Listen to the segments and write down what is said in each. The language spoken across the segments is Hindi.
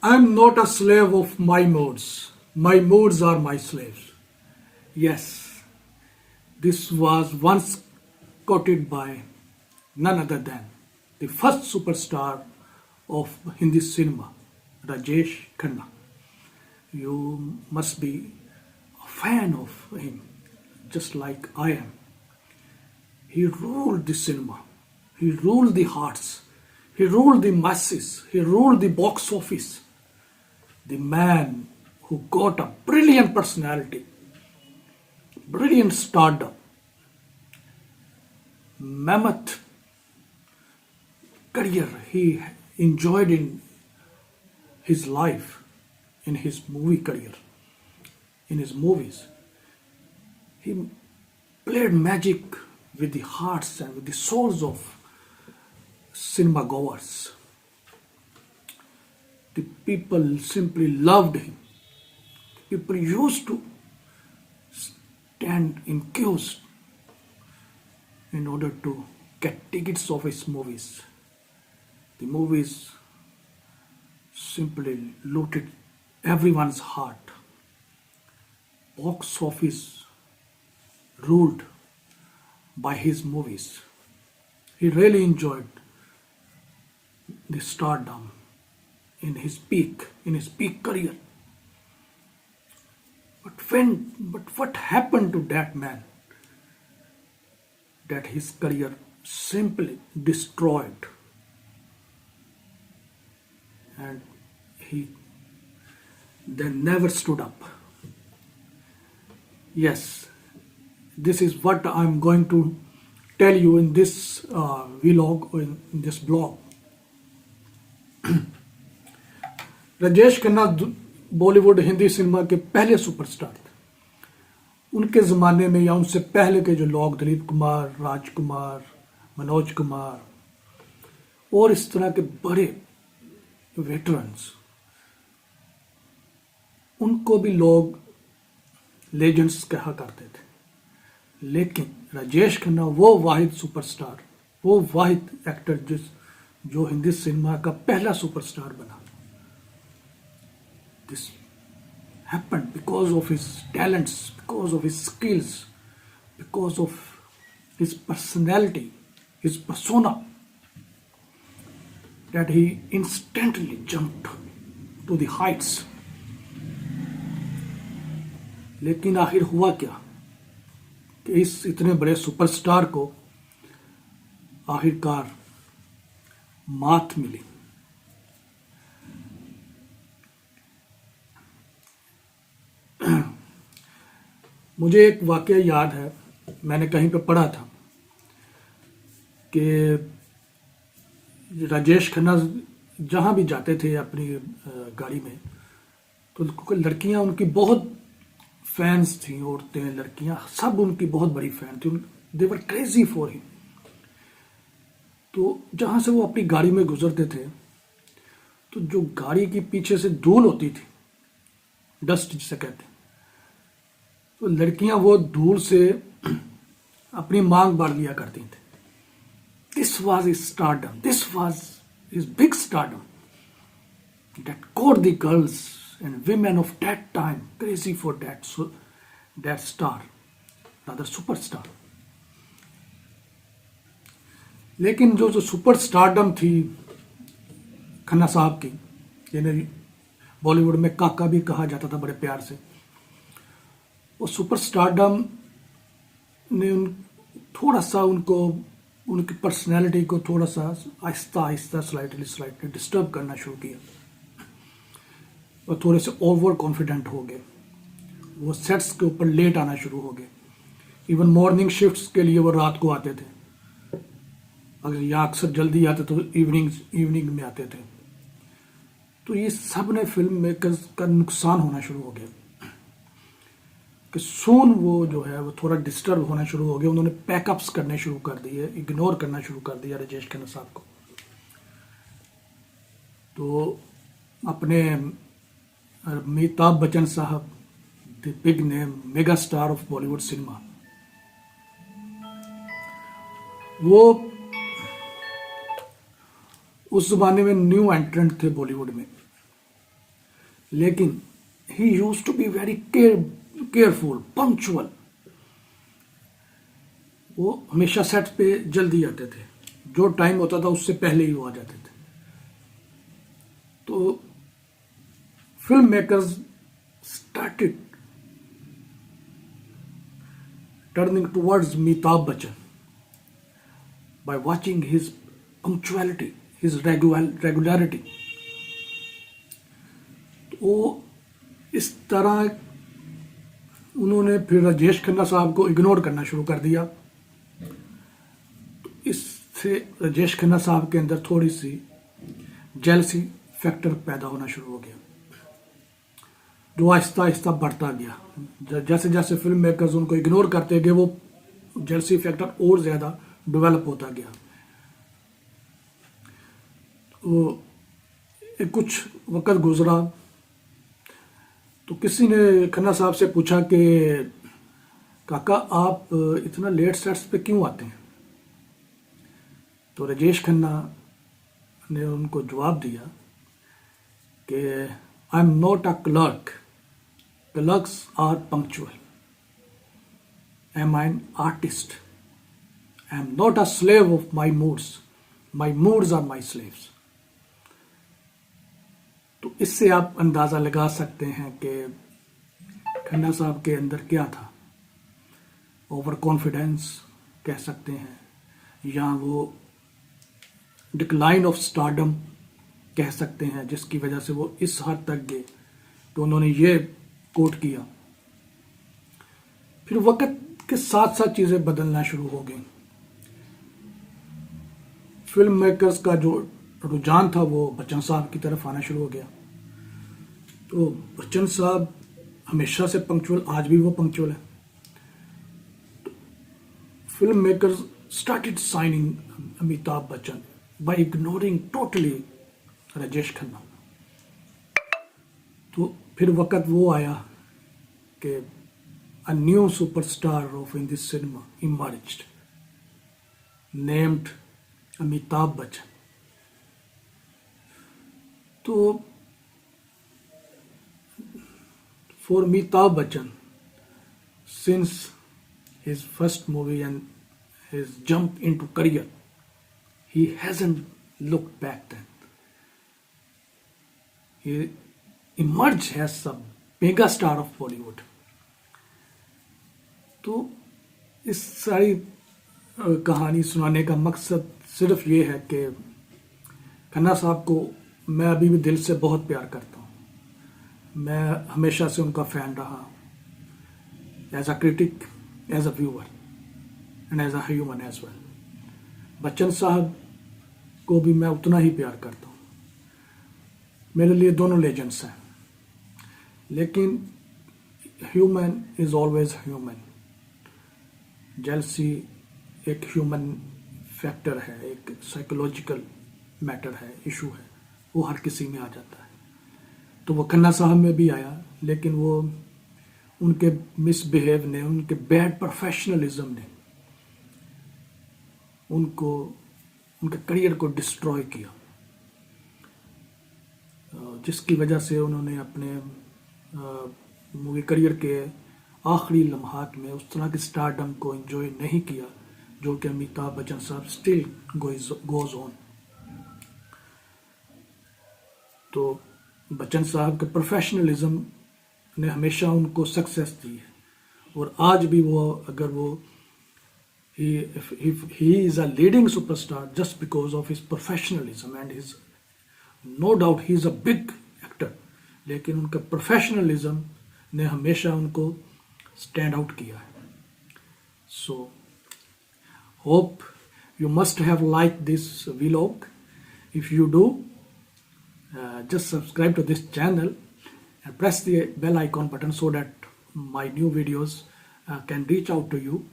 I'm not a slave of my moods. My moods are my slaves. Yes, this was once quoted by none other than the first superstar of Hindi cinema, Rajesh Khanna. You must be a fan of him, just like I am. He ruled the cinema. He ruled the hearts. He ruled the masses. He ruled the box office. The man who got a brilliant personality, brilliant stardom, mammoth career he enjoyed in his life, in his movie career, in his movies. He played magic with the hearts and with the souls of cinema goers. The people simply loved him. People used to stand in queues in order to get tickets of his movies. The movies simply looted everyone's heart. Box office ruled by his movies. He really enjoyed the stardom in his peak career. But what happened to that man that his career simply destroyed, and he then never stood up? Yes, this is what I'm going to tell you in this vlog, or in this blog. Rajesh Khanna Bollywood Hindi cinema के पहले सुपरस्टार थे। उनके ज़माने में या उनसे पहले के जो लोग, दिलीप कुमार, राजकुमार, मनोज कुमार और इस तरह के बड़े वेटरन्स, उनको भी लोग लेजेंड्स कहा करते थे। लेकिन राजेश खन्ना वो वाहिद सुपरस्टार, वो वाहिद एक्टर जो हिंदी सिनेमा का पहला सुपरस्टार बना। This happened because of his talents, because of his skills, because of his personality, his persona, that he instantly jumped to the heights. लेकिन आखिर हुआ क्या कि इस इतने बड़े सुपरस्टार को आखिरकार मात मिली। मुझे एक वाकया याद है, मैंने कहीं पे पढ़ा था कि राजेश खन्ना जहाँ भी जाते थे अपनी गाड़ी में, तो लड़कियाँ उनकी बहुत फैंस थी, औरतें, लड़कियाँ सब उनकी बहुत बड़ी फैन थी। दे वर क्रेजी फॉर हिम। तो जहाँ से वो अपनी गाड़ी में गुजरते थे, तो जो गाड़ी के पीछे से धूल होती थी, डस्ट जिसे कहते हैं, तो लड़कियां वो धूल से अपनी मांग भर लिया करती थी। This was his stardom, this was his big stardom that caught the girls and women of that time crazy for that star, rather superstar. लेकिन जो सुपर स्टारडम थी खन्ना साहब की, जिन्हें बॉलीवुड में काका भी कहा जाता था बड़े प्यार से, वो सुपर स्टारडम ने थोड़ा सा उनकी पर्सनैलिटी को थोड़ा सा आहिस्ता आहिस्ता स्लाइटली डिस्टर्ब करना शुरू किया। वो थोड़े से ओवर कॉन्फिडेंट हो गए। वो सेट्स के ऊपर लेट आना शुरू हो गए। इवन मॉर्निंग शिफ्ट्स के लिए वो रात को आते थे, अगर यहाँ अक्सर जल्दी आते तो इवनिंग में आते थे। तो ये सब ने फिल्म मेकर्स का नुकसान होना शुरू हो गया कि सून वो जो है वो थोड़ा डिस्टर्ब होना शुरू हो गया। उन्होंने पैकअप्स करने शुरू कर दिए, इग्नोर करना शुरू कर दिया राजेश खन्ना साहब को। तो अपने अमिताभ बच्चन साहब, the big name, mega star of Bollywood cinema, वो उस जमाने में न्यू एंट्रेंट थे बॉलीवुड में। लेकिन he used to be very careful, punctual. वो हमेशा सेट पे जल्दी आते थे, जो टाइम होता था उससे पहले ही वो आ जाते थे। तो film makers started turning towards Amitabh Bachchan by watching his punctuality, his regularity। तो इस तरह उन्होंने फिर राजेश खन्ना साहब को इग्नोर करना शुरू कर दिया। तो इससे राजेश खन्ना साहब के अंदर थोड़ी सी जेलसी फैक्टर पैदा होना शुरू हो गया, जो आहिस्ता आहिस्ता बढ़ता गया। जैसे जैसे फिल्म मेकर्स उनको इग्नोर करते गए, वो जेलसी फैक्टर और ज़्यादा डेवलप होता गया। तो कुछ वक्त गुजरा तो किसी ने खन्ना साहब से पूछा कि काका आप इतना लेट सेट्स पे क्यों आते हैं? तो राजेश खन्ना ने उनको जवाब दिया कि I am not a clerk, clerks are punctual, I am an artist, I am not a slave of my moods. My moods are my slaves. तो इससे आप अंदाज़ा लगा सकते हैं कि खन्ना साहब के अंदर क्या था। ओवर कॉन्फिडेंस कह सकते हैं, या वो डिक्लाइन ऑफ स्टारडम कह सकते हैं, जिसकी वजह से वो इस हद तक गए तो उन्होंने ये कोट किया। फिर वक्त के साथ साथ चीज़ें बदलना शुरू हो गई। फिल्म मेकर्स का जो रुझान था वो बच्चन साहब की तरफ आना शुरू हो गया। तो बच्चन साहब हमेशा से पंक्चुअल, आज भी वो पंक्चुअल है। तो film makers started signing Amitabh Bachchan by ignoring totally Rajesh Khanna. तो फिर वक्त वो आया कि a new superstar of in this cinema emerged, named Amitabh Bachchan. तो for Amitabh Bachchan, since his first movie and his jump into career, he hasn't looked back then. He emerged as a mega star of Bollywood. तो इस सारी कहानी सुनाने का मकसद सिर्फ ये है कि खन्ना साहब को मैं अभी भी दिल से बहुत प्यार करता हूँ। मैं हमेशा से उनका फ़ैन रहा, as a critic, as a viewer and as a human as well. Bachchan sahab को भी मैं उतना ही प्यार करता हूँ। मेरे लिए दोनों लेजेंड्स हैं, लेकिन human is always human. Jealousy एक ह्यूमन फैक्टर है, एक साइकोलॉजिकल मैटर है, इशू है, वो हर किसी में आ जाता है। तो वो खन्ना साहब में भी आया, लेकिन वो उनके मिसबिहेव ने, उनके बैड प्रोफेशनलिज्म ने उनको, उनके करियर को डिस्ट्रॉय किया, जिसकी वजह से उन्होंने अपने मूवी करियर के आखिरी लम्हात में उस तरह के स्टारडम को एंजॉय नहीं किया जो कि अमिताभ बच्चन साहब स्टिल गोज ऑन। तो बच्चन साहब के प्रोफेशनलिज्म ने हमेशा उनको सक्सेस दी है, और आज भी वो, अगर वो he is a leading superstar just because of his professionalism and his, no doubt he is a big actor, लेकिन उनका प्रोफेशनलिज्म ने हमेशा उनको स्टैंड आउट किया है। सो hope you must have liked this vlog. If you do, just subscribe to this channel and press the bell icon button so that my new videos can reach out to you.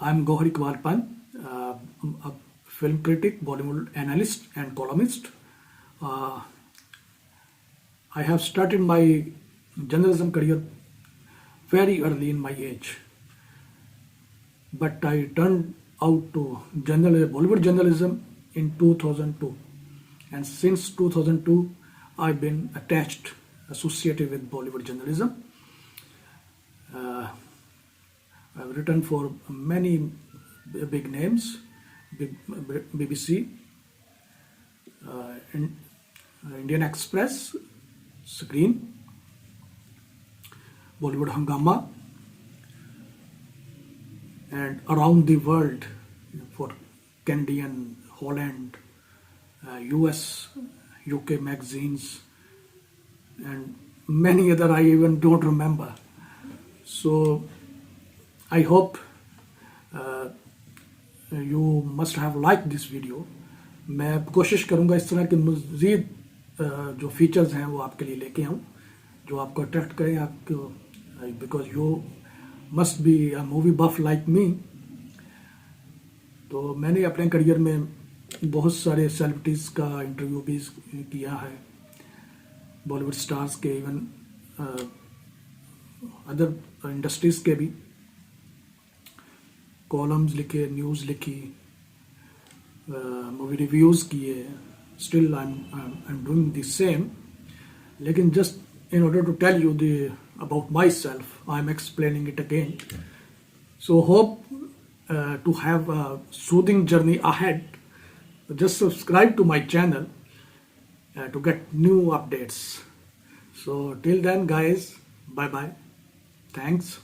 I'm Gohar Iqbal, a film critic, Bollywood analyst and columnist. I have started my journalism career very early in my age, but I turned out to Bollywood journalism in 2002, and since 2002 I've been attached associated with Bollywood journalism. I've written for many big names, BBC, Indian Express, Screen, Bollywood Hungama, and around the world for Canadian, Holland, US, UK magazines, and many other I even don't remember. So I hope you must have liked this video. मैं कोशिश करूँगा इस तरह के मज़ीद जो फीचर्स हैं वो आपके लिए लेके आऊँ जो आपको अट्रैक्ट करें आपको, because you must be a movie buff like me. तो मैंने अपने करियर में बहुत सारे सेलिब्रिटीज़ का इंटरव्यू भी किया है, बॉलीवुड स्टार्स के, इवन अदर इंडस्ट्रीज़ के भी कॉलम्स लिखे, न्यूज़ लिखी, मूवी रिव्यूज़ किए. Still I am doing the same. लेकिन just in order to tell you the about myself I am explaining it again. So hope to have a soothing journey ahead. Just subscribe to my channel to get new updates. So till then guys, bye bye. Thanks.